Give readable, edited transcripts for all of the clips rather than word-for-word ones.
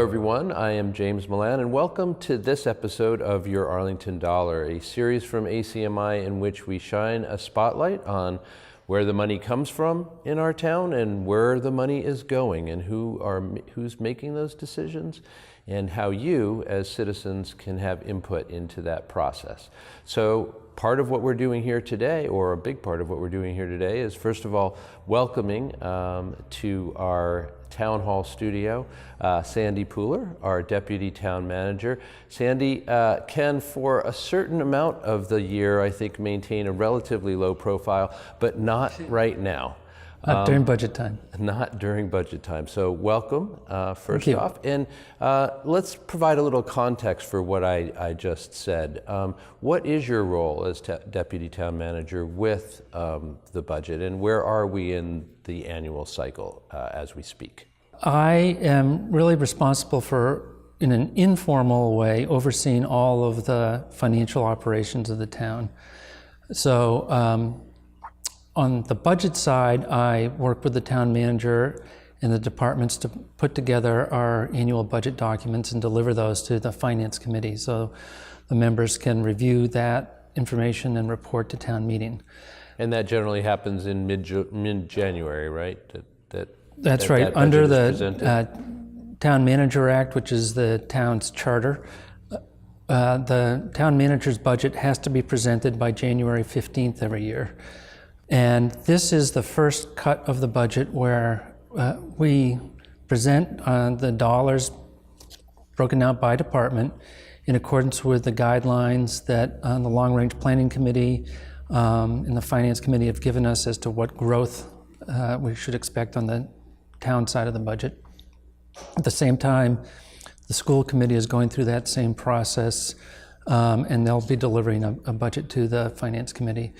everyone. I am James Milan, and welcome to this episode of Your Arlington Dollar, a series from ACMi in which we shine a spotlight on where the money comes from in our town and where the money is going and who's making those decisions and how you as citizens can have input into that process. So part of what we're doing here today, or a big part of what we're doing here today, is first of all welcoming to our town hall studio Sandy Pooler, our deputy town manager. Sandy can, for a certain amount of the year, I think, maintain a relatively low profile, but not right now. Not during budget time. Not during budget time. So welcome, first off. And let's provide a little context for what I just said. What is your role as Deputy Town Manager with the budget, and where are we in the annual cycle as we speak? I am really responsible for, in an informal way, overseeing all of the financial operations of the town. So, on the budget side, I work with the town manager and the departments to put together our annual budget documents and deliver those to the finance committee so the members can review that information and report to town meeting. And that generally happens in mid-January, right? That's right. Under the Town Manager Act, which is the town's charter, the town manager's budget has to be presented by January 15th every year. And this is the first cut of the budget where we present the dollars broken out by department in accordance with the guidelines that the Long Range Planning Committee and the Finance Committee have given us as to what growth we should expect on the town side of the budget. At the same time, the school committee is going through that same process, and they'll be delivering a budget to the Finance Committee.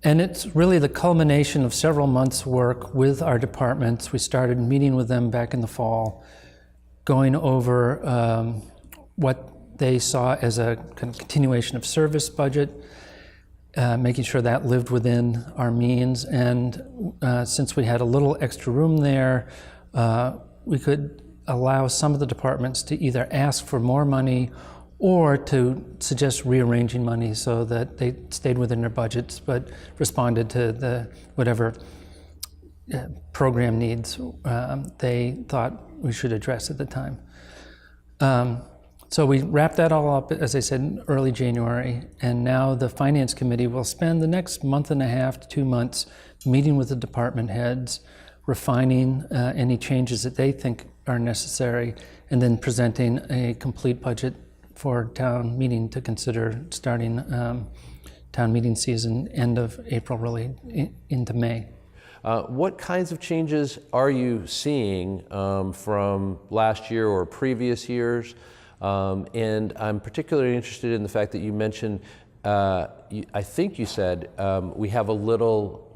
And it's really the culmination of several months' work with our departments. We started meeting with them back in the fall, going over what they saw as a kind of continuation of service budget, making sure that lived within our means. And since we had a little extra room there, we could allow some of the departments to either ask for more money or to suggest rearranging money so that they stayed within their budgets but responded to the whatever program needs they thought we should address at the time. So we wrapped that all up, as I said, in early January, and now the Finance Committee will spend the next month and a half to 2 months meeting with the department heads, refining any changes that they think are necessary, and then presenting a complete budget for town meeting to consider starting town meeting season end of April, really into May. What kinds of changes are you seeing from last year or previous years? And I'm particularly interested in the fact that you mentioned, I think you said we had a little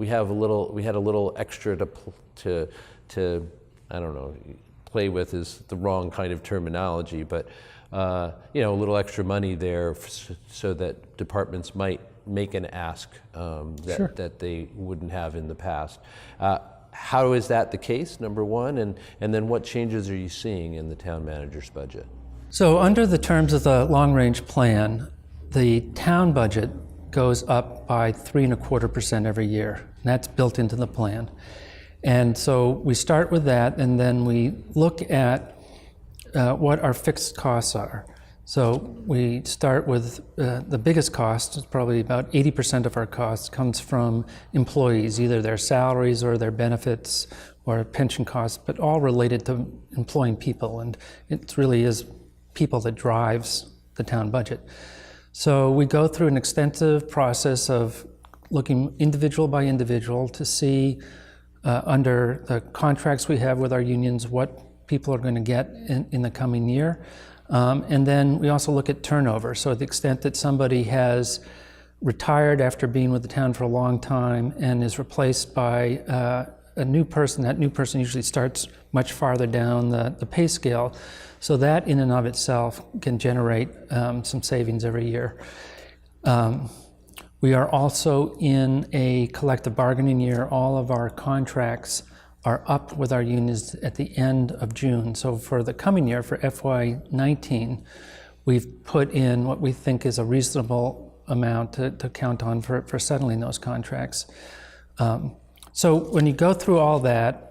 extra to I don't know, play with is the wrong kind of terminology, but a little extra money there so that departments might make an ask that they wouldn't have in the past. How is that the case, number one? And then what changes are you seeing in the town manager's budget? So under the terms of the long-range plan, the town budget goes up by 3.25% every year. And that's built into the plan. And so we start with that, and then we look at what our fixed costs are. So we start with the biggest cost, is probably about 80% of our costs comes from employees, either their salaries or their benefits or pension costs, but all related to employing people. And it really is people that drives the town budget. So we go through an extensive process of looking individual by individual to see under the contracts we have with our unions what people are going to get in the coming year. And then we also look at turnover. So to the extent that somebody has retired after being with the town for a long time and is replaced by a new person, that new person usually starts much farther down the pay scale. So that in and of itself can generate some savings every year. We are also in a collective bargaining year. All of our contracts are up with our unions at the end of June. So for the coming year, for FY19, we've put in what we think is a reasonable amount to count on for settling those contracts. So when you go through all that,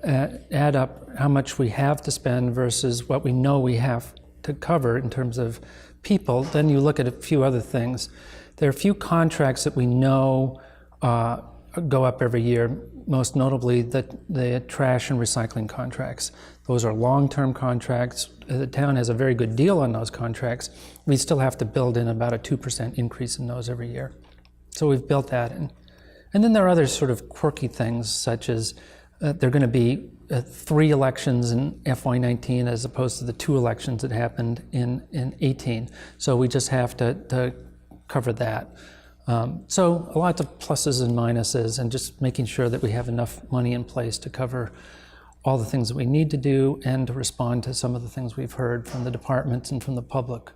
add up how much we have to spend versus what we know we have to cover in terms of people, then you look at a few other things. There are a few contracts that we know go up every year, most notably the trash and recycling contracts. Those are long-term contracts. The town has a very good deal on those contracts. We still have to build in about a 2% increase in those every year. So we've built that in. And then there are other sort of quirky things, such as there are going to be 3 elections in FY19 as opposed to the 2 elections that happened in 18. So we just have to cover that. So a lot of pluses and minuses, and just making sure that we have enough money in place to cover all the things that we need to do and to respond to some of the things we've heard from the departments and from the public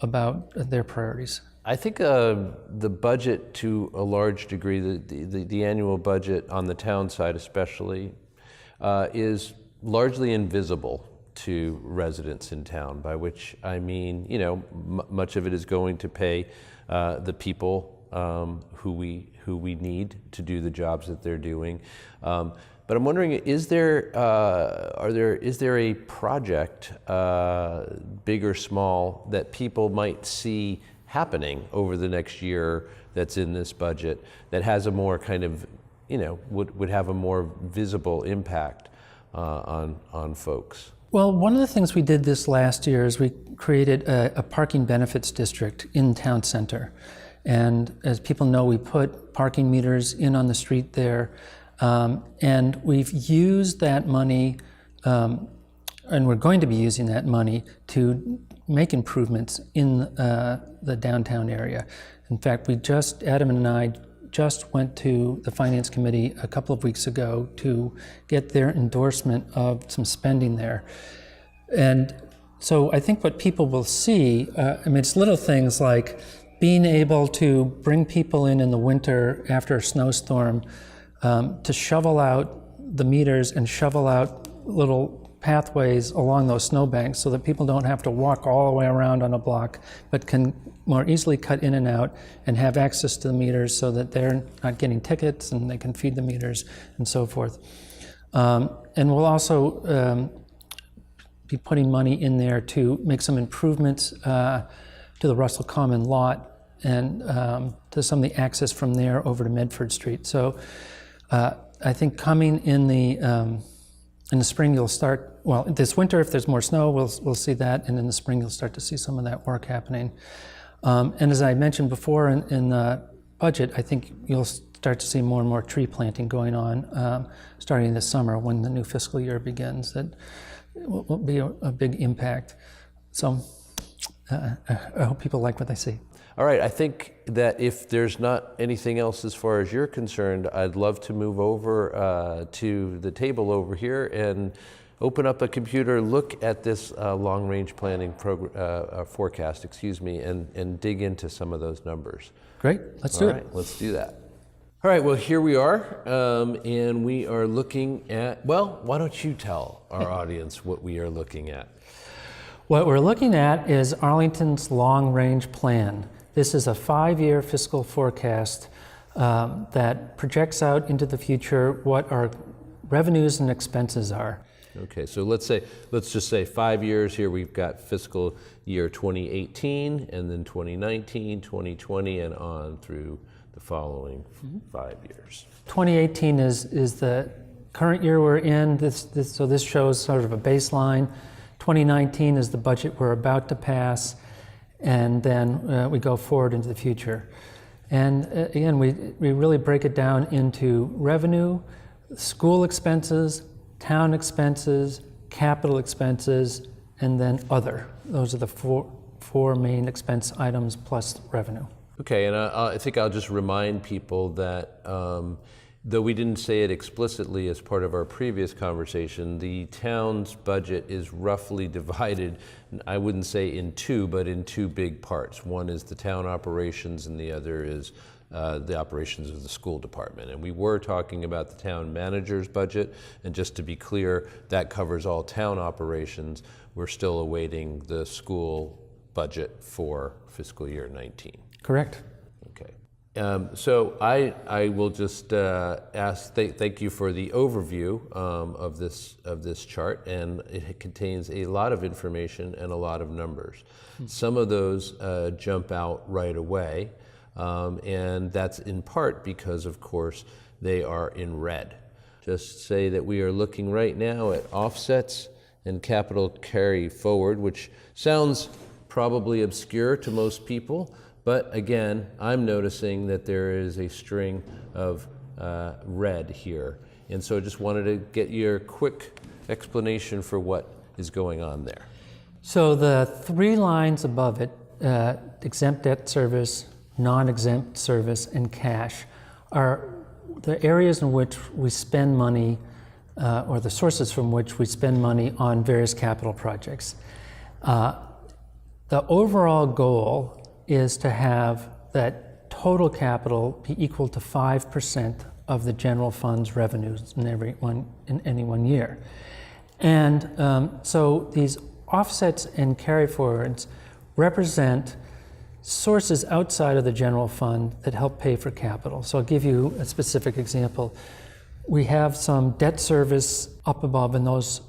about their priorities. I think the budget, to a large degree, the annual budget on the town side especially, is largely invisible to residents in town, by which I mean, much of it is going to pay the people who we need to do the jobs that they're doing. But I'm wondering, is there a project, big or small, that people might see happening over the next year that's in this budget that has a more kind of, would have a more visible impact on folks? Well, one of the things we did this last year is we created a parking benefits district in town center. And as people know, we put parking meters in on the street there. And we've used that money, and we're going to be using that money to make improvements in the downtown area. In fact, Adam and I just went to the Finance Committee a couple of weeks ago to get their endorsement of some spending there. And so I think what people will see, it's little things like being able to bring people in the winter after a snowstorm to shovel out the meters and shovel out little pathways along those snowbanks so that people don't have to walk all the way around on a block, but can more easily cut in and out and have access to the meters so that they're not getting tickets and they can feed the meters and so forth. And we'll also be putting money in there to make some improvements to the Russell Common lot and to some of the access from there over to Medford Street. So I think coming in the spring, you'll start, well, this winter, if there's more snow, we'll see that, and in the spring, you'll start to see some of that work happening. And as I mentioned before in the budget, I think you'll start to see more and more tree planting going on starting this summer when the new fiscal year begins. That will be a big impact. So I hope people like what they see. All right, I think that if there's not anything else as far as you're concerned, I'd love to move over to the table over here and open up a computer, look at this long-range planning forecast, and dig into some of those numbers. Great, let's do it. All right, let's do that. All right, well, here we are, and we are looking at, well, why don't you tell our audience what we are looking at? What we're looking at is Arlington's long-range plan. This is a 5-year fiscal forecast that projects out into the future what our revenues and expenses are. Okay, so let's just say 5 years here. We've got fiscal year 2018, and then 2019, 2020, and on through the following 5 years. 2018 is the current year we're in. So this shows sort of a baseline. 2019 is the budget we're about to pass, and then we go forward into the future. And again, we really break it down into revenue, school expenses, town expenses, capital expenses, and then other. Those are the four main expense items plus revenue. Okay, and I think I'll just remind people that though we didn't say it explicitly as part of our previous conversation, the town's budget is roughly divided, I wouldn't say in two, but in two big parts. One is the town operations and the other is the operations of the school department. And we were talking about the town manager's budget, and just to be clear, that covers all town operations. We're still awaiting the school budget for fiscal year 19. Correct. Okay. So I will just thank you for the overview of this chart, and it contains a lot of information and a lot of numbers. Some of those jump out right away, and that's in part because, of course, they are in red. Just say that we are looking right now at offsets and capital carry forward, which sounds probably obscure to most people, but again, I'm noticing that there is a string of red here. And so I just wanted to get your quick explanation for what is going on there. So the three lines above it, exempt debt service, non-exempt service, and cash, are the areas in which we spend money, or the sources from which we spend money on various capital projects. The overall goal is to have that total capital be equal to 5% of the general fund's revenues in any one year. And so these offsets and carryforwards represent sources outside of the general fund that help pay for capital. So I'll give you a specific example. We have some debt service up above in those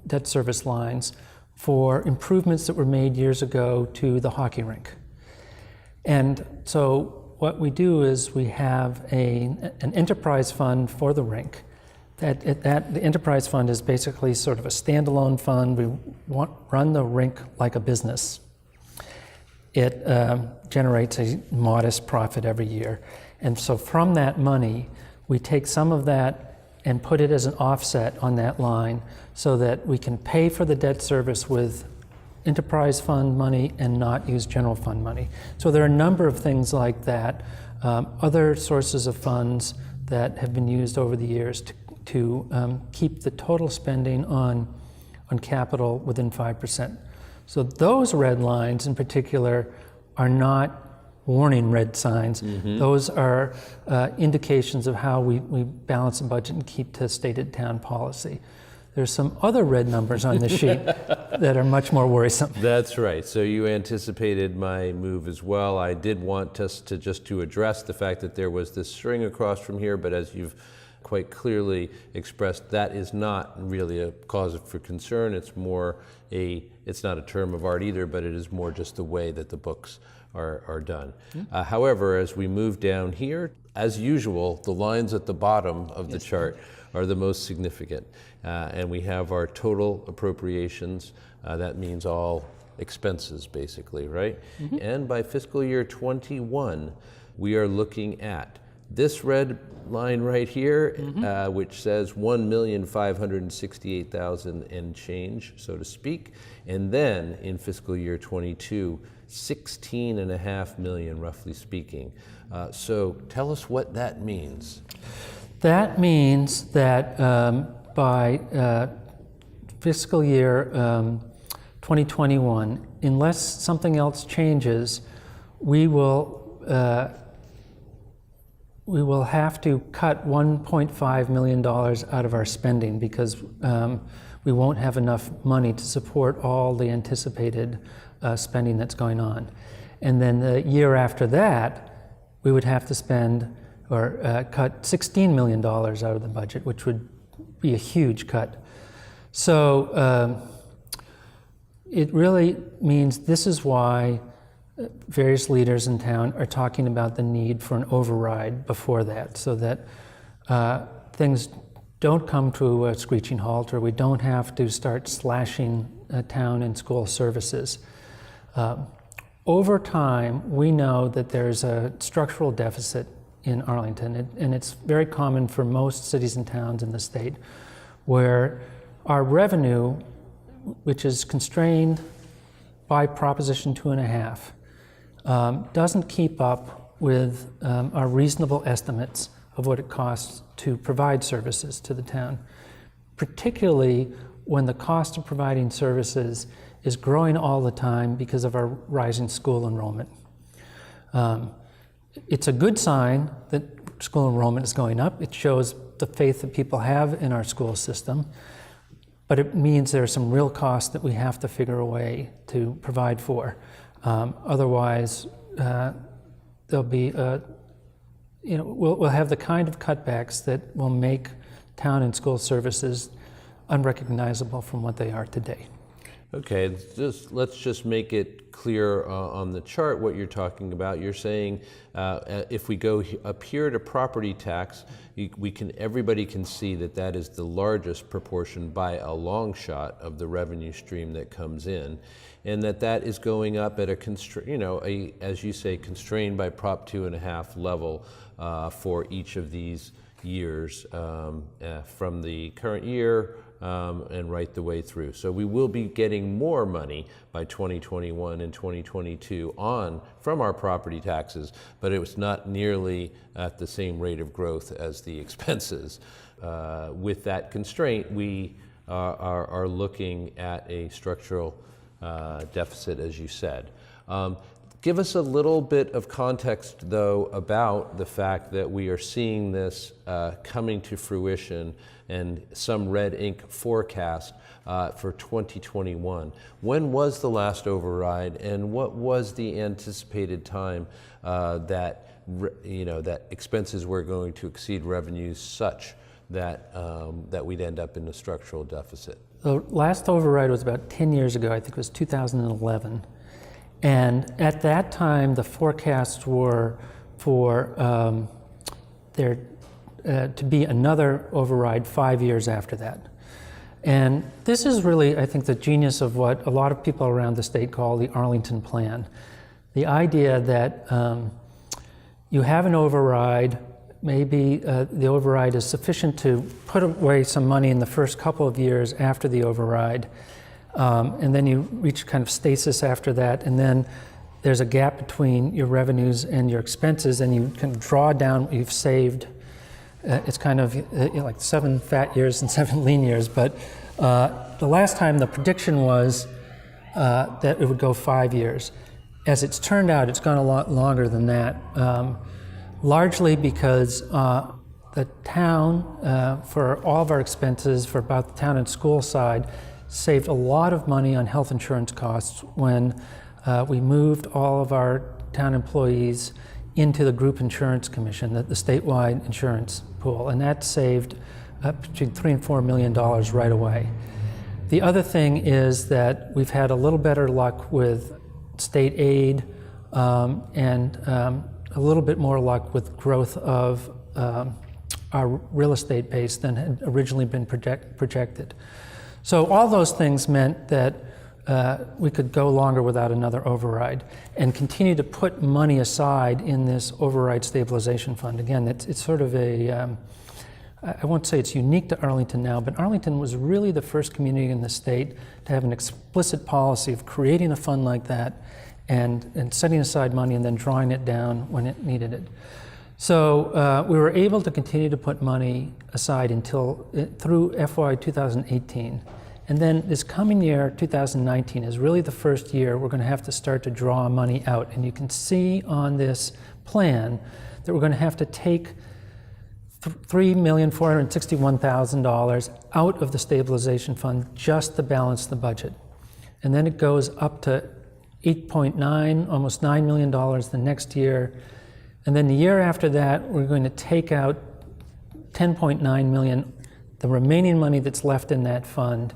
debt service lines for improvements that were made years ago to the hockey rink. And so what we do is we have an enterprise fund for the rink. The enterprise fund is basically sort of a standalone fund. We run the rink like a business. It generates a modest profit every year. And so from that money, we take some of that and put it as an offset on that line so that we can pay for the debt service with enterprise fund money and not use general fund money. So there are a number of things like that, other sources of funds that have been used over the years to keep the total spending on capital within 5%. So those red lines in particular are not warning red signs. Mm-hmm. Those are indications of how we balance the budget and keep to stated town policy. There's some other red numbers on the sheet that are much more worrisome. That's right. So you anticipated my move as well. I did want us to address the fact that there was this string across from here, but as you've quite clearly expressed, that is not really a cause for concern. It's not a term of art either, but it is more just the way that the books are done. Mm-hmm. However, as we move down here, as usual, the lines at the bottom of the chart are the most significant. And we have our total appropriations. That means all expenses, basically, right? Mm-hmm. And by fiscal year 21, we are looking at this red line right here, mm-hmm. Which says 1,568,000 and change, so to speak. And then in fiscal year 22, 16.5 million, roughly speaking. So tell us what that means. That means that by fiscal year 2021, unless something else changes, we will have to cut $1.5 million out of our spending because we won't have enough money to support all the anticipated spending that's going on. And then the year after that, we would have to spend or cut $16 million out of the budget, which would be a huge cut. So it really means this is why various leaders in town are talking about the need for an override before that, so that things don't come to a screeching halt, or we don't have to start slashing town and school services. Over time, we know that there's a structural deficit in Arlington, and it's very common for most cities and towns in the state, where our revenue, which is constrained by Proposition 2.5, doesn't keep up with our reasonable estimates of what it costs to provide services to the town, particularly when the cost of providing services is growing all the time because of our rising school enrollment. it's a good sign that school enrollment is going up. It shows the faith that people have in our school system, but it means there are some real costs that we have to figure a way to provide for. Otherwise, there'll be, we'll have the kind of cutbacks that will make town and school services unrecognizable from what they are today. Okay, let's just make it clear on the chart what you're talking about. You're saying if we go up here to property tax, everybody can see that that is the largest proportion by a long shot of the revenue stream that comes in, and that is going up at as you say, constrained by Prop 2.5 level for each of these years from the current year and right the way through. So we will be getting more money by 2021 and 2022 from our property taxes, but it was not nearly at the same rate of growth as the expenses. With that constraint, we are looking at a structural deficit, as you said. Give us a little bit of context, though, about the fact that we are seeing this coming to fruition and some red ink forecast for 2021. When was the last override, and what was the anticipated time that expenses were going to exceed revenues such that we'd end up in a structural deficit? The last override was about 10 years ago. I think it was 2011. And at that time, the forecasts were for there to be another override 5 years after that. And this is really, I think, the genius of what a lot of people around the state call the Arlington Plan. The idea that you have an override, maybe the override is sufficient to put away some money in the first couple of years after the override, and then you reach kind of stasis after that, and then there's a gap between your revenues and your expenses, and you can draw down what you've saved. It's kind of like 7 fat years and 7 lean years, but the last time the prediction was that it would go 5 years. As it's turned out, it's gone a lot longer than that, largely because the town, for all of our expenses, for about the town and school side, saved a lot of money on health insurance costs when we moved all of our town employees into the group insurance commission, the statewide insurance pool, and that saved between $3 and $4 million right away. The other thing is that we've had a little better luck with state aid and a little bit more luck with growth of our real estate base than had originally been projected. So all those things meant that we could go longer without another override and continue to put money aside in this override stabilization fund. Again, it's sort of I won't say it's unique to Arlington now, but Arlington was really the first community in the state to have an explicit policy of creating a fund like that and setting aside money and then drawing it down when it needed it. So we were able to continue to put money aside through FY 2018. And then this coming year, 2019, is really the first year we're going to have to start to draw money out. And you can see on this plan that we're going to have to take $3,461,000 out of the stabilization fund just to balance the budget. And then it goes up to 8.9, almost $9 million the next year. And then the year after that, we're going to take out 10.9 million, the remaining money that's left in that fund.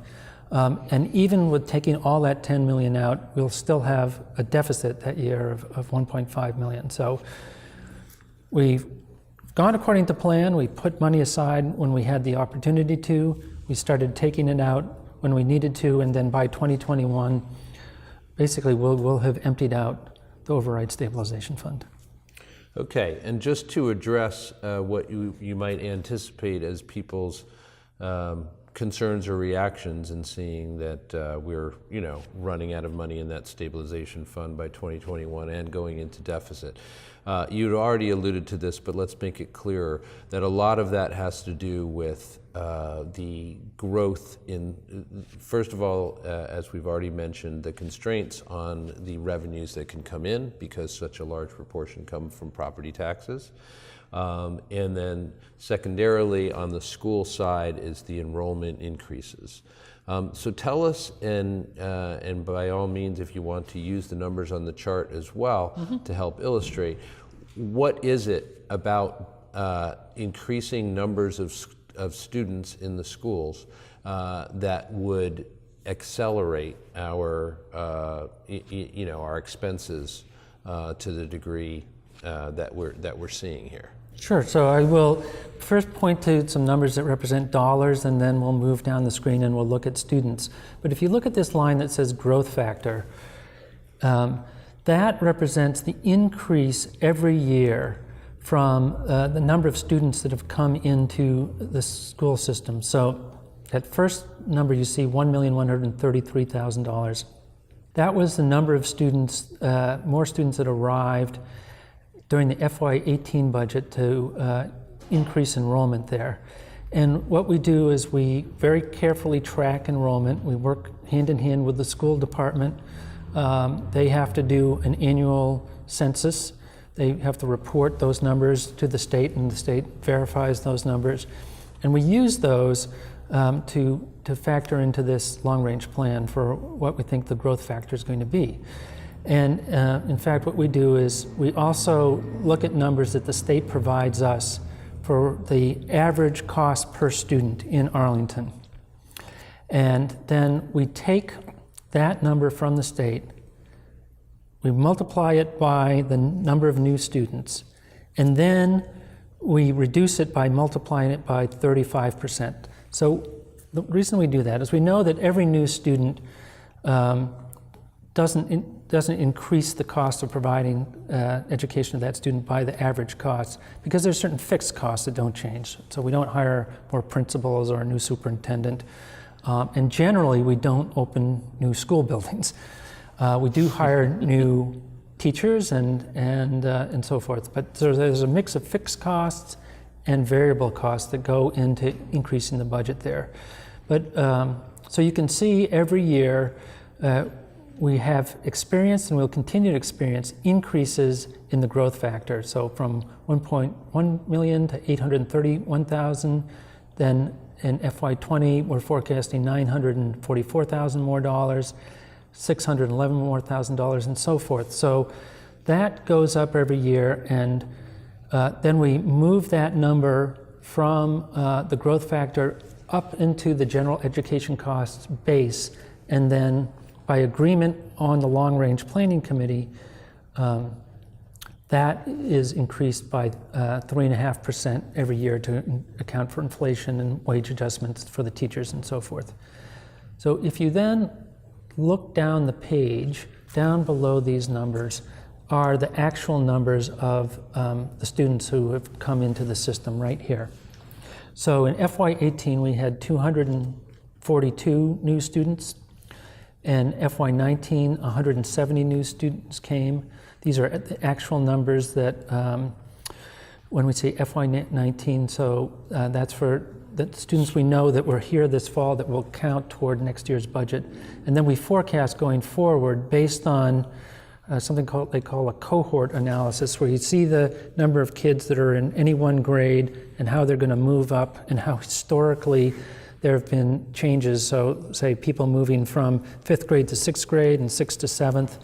And even with taking all that 10 million out, we'll still have a deficit that year of 1.5 million. So we've gone according to plan. We put money aside when we had the opportunity to. We started taking it out when we needed to, and then by 2021, basically we'll have emptied out the override stabilization fund. Okay, and just to address what you might anticipate as people's concerns or reactions in seeing that we're, running out of money in that stabilization fund by 2021 and going into deficit. You'd already alluded to this, but let's make it clearer that a lot of that has to do with the growth in, first of all, as we've already mentioned, the constraints on the revenues that can come in because such a large proportion come from property taxes. And then secondarily on the school side is the enrollment increases. So tell us, and by all means, if you want to use the numbers on the chart as well to help illustrate, what is it about increasing numbers of students in the schools that would accelerate our, our expenses to the degree that we're seeing here? Sure. So I will first point to some numbers that represent dollars, and then we'll move down the screen and we'll look at students. But if you look at this line that says growth factor, that represents the increase every year from the number of students that have come into the school system. So that first number you see, $1,133,000, that was the number of students, more students that arrived during the FY19 budget to increase enrollment there. And what we do is we very carefully track enrollment. We work hand in hand with the school department. They have to do an annual census. They have to report those numbers to the state, and the state verifies those numbers. And we use those to factor into this long-range plan for what we think the growth factor is going to be. And in fact, what we do is we also look at numbers that the state provides us for the average cost per student in Arlington. And then we take that number from the state, we multiply it by the number of new students, and then we reduce it by multiplying it by 35%. So the reason we do that is we know that every new student doesn't increase the cost of providing education to that student by the average cost, because there's certain fixed costs that don't change. So we don't hire more principals or a new superintendent. And generally, we don't open new school buildings. We do hire new teachers and so forth. But there's a mix of fixed costs and variable costs that go into increasing the budget there. But so you can see every year we have experienced and will continue to experience increases in the growth factor. So from 1.1 million to 831,000, then in FY20 we're forecasting 944,000 more dollars, 611 more thousand dollars, and so forth. So that goes up every year, and then we move that number from the growth factor up into the general education costs base, and then by agreement on the long-range planning committee, that is increased by 3.5% every year to account for inflation and wage adjustments for the teachers and so forth. So if you then look down the page, down below these numbers are the actual numbers of the students who have come into the system right here. So in FY18 we had 242 new students. In FY19, 170 new students came. These are the actual numbers that, when we say FY19, so that's for the students we know that were here this fall that will count toward next year's budget. And then we forecast going forward based on something they call a cohort analysis, where you see the number of kids that are in any one grade and how they're going to move up, and how historically there have been changes. So say people moving from 5th grade to 6th grade and 6th to 7th.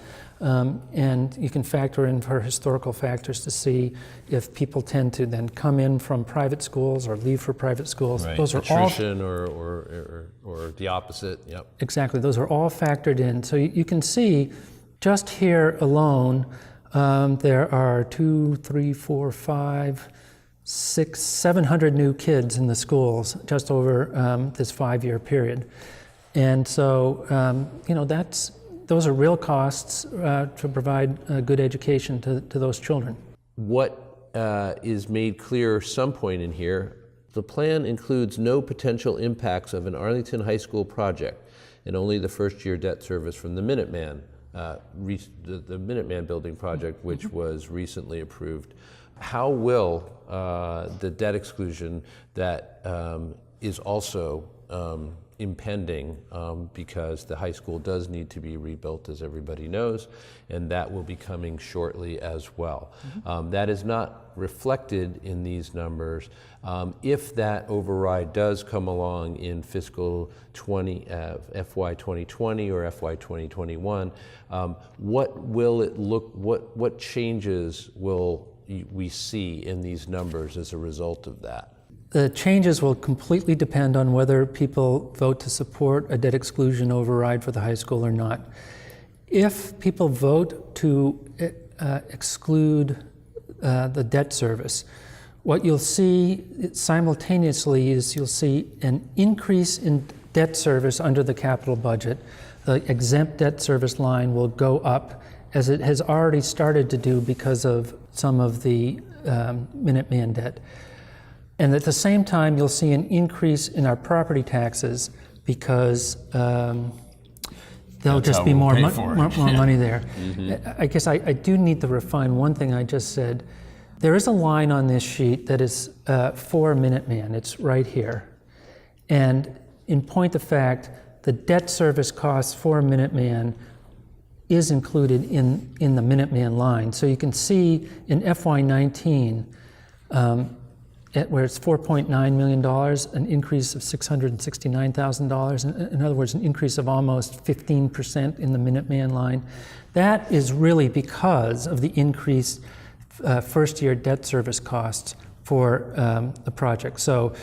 And you can factor in for historical factors to see if people tend to then come in from private schools or leave for private schools. Right. Those are attrition or the opposite. Yep. Exactly. Those are all factored in. So you can see just here alone, there are 700 new kids in the schools just over this 5-year period. And so, those are real costs to provide a good education to those children. What is made clear some point in here The plan includes no potential impacts of an Arlington High School project and only the first-year debt service from the Minuteman, the Minuteman building project, which was recently approved. How will the debt exclusion that is also impending because the high school does need to be rebuilt, as everybody knows, and that will be coming shortly as well. That is not reflected in these numbers. If that override does come along in fiscal FY 2020 or FY 2021, what will it look? What changes will we see in these numbers as a result of that? The changes will completely depend on whether people vote to support a debt exclusion override for the high school or not. If people vote to exclude the debt service, what you'll see simultaneously is you'll see an increase in debt service under the capital budget. The exempt debt service line will go up, as it has already started to do because of some of the Minuteman debt. And at the same time, you'll see an increase in our property taxes because there'll just be more money there. I guess I do need to refine one thing I just said. There is a line on this sheet that is for Minuteman. It's right here. And in point of fact, the debt service costs for Minuteman is included in the Minuteman line. So you can see in FY19, where it's $4.9 million, an increase of $669,000. In other words, an increase of almost 15% in the Minuteman line. That is really because of the increased first-year debt service costs for the project. So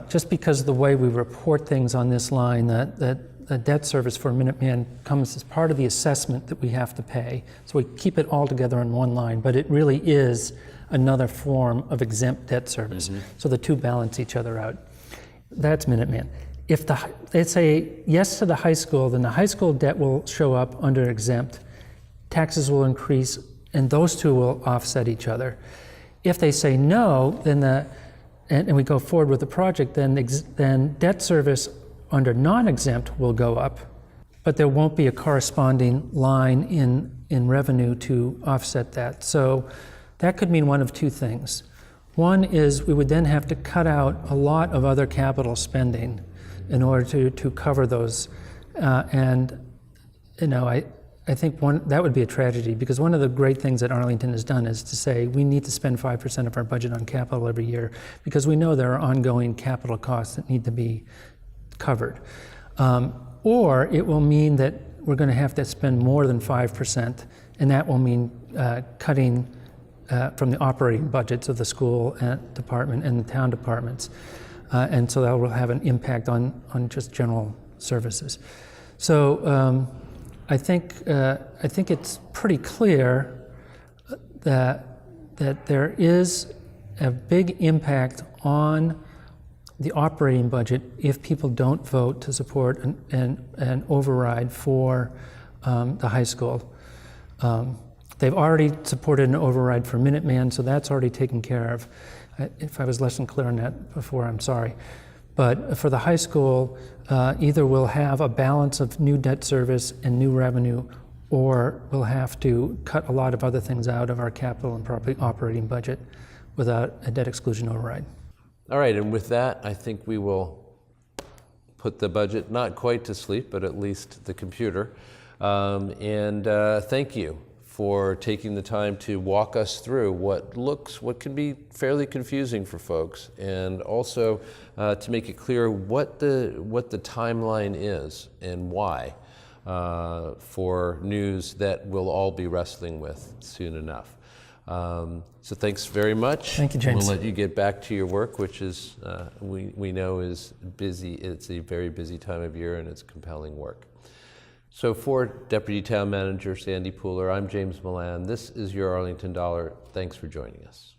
just because of the way we report things on this line, that the debt service for Minuteman comes as part of the assessment that we have to pay. So we keep it all together in one line, but it really is another form of exempt debt service. So the two balance each other out. That's Minuteman. If they say yes to the high school, then the high school debt will show up under exempt, taxes will increase, and those two will offset each other. If they say no, then and we go forward with the project, then debt service under non-exempt will go up, but there won't be a corresponding line in revenue to offset that. So that could mean one of two things. One is we would then have to cut out a lot of other capital spending in order to cover those. And I think that would be a tragedy, because one of the great things that Arlington has done is to say we need to spend 5% of our budget on capital every year, because we know there are ongoing capital costs that need to be covered. Or it will mean that we're going to have to spend more than 5%, and that will mean cutting from the operating budgets of the school department and the town departments. And so that will have an impact on just general services. So I think it's pretty clear that there is a big impact on the operating budget if people don't vote to support an override for the high school. They've already supported an override for Minuteman, so that's already taken care of. If I was less than clear on that before, I'm sorry. But for the high school, either we'll have a balance of new debt service and new revenue, or we'll have to cut a lot of other things out of our capital and property operating budget without a debt exclusion override. All right, and with that, I think we will put the budget not quite to sleep, but at least the computer. Thank you for taking the time to walk us through what can be fairly confusing for folks, and also to make it clear what the timeline is and why for news that we'll all be wrestling with soon enough. So thanks very much. Thank you, James. We'll let you get back to your work, which is we know is busy. It's a very busy time of year, and it's compelling work. So for Deputy Town Manager Sandy Pooler, I'm James Milan. This is your Arlington Dollar. Thanks for joining us.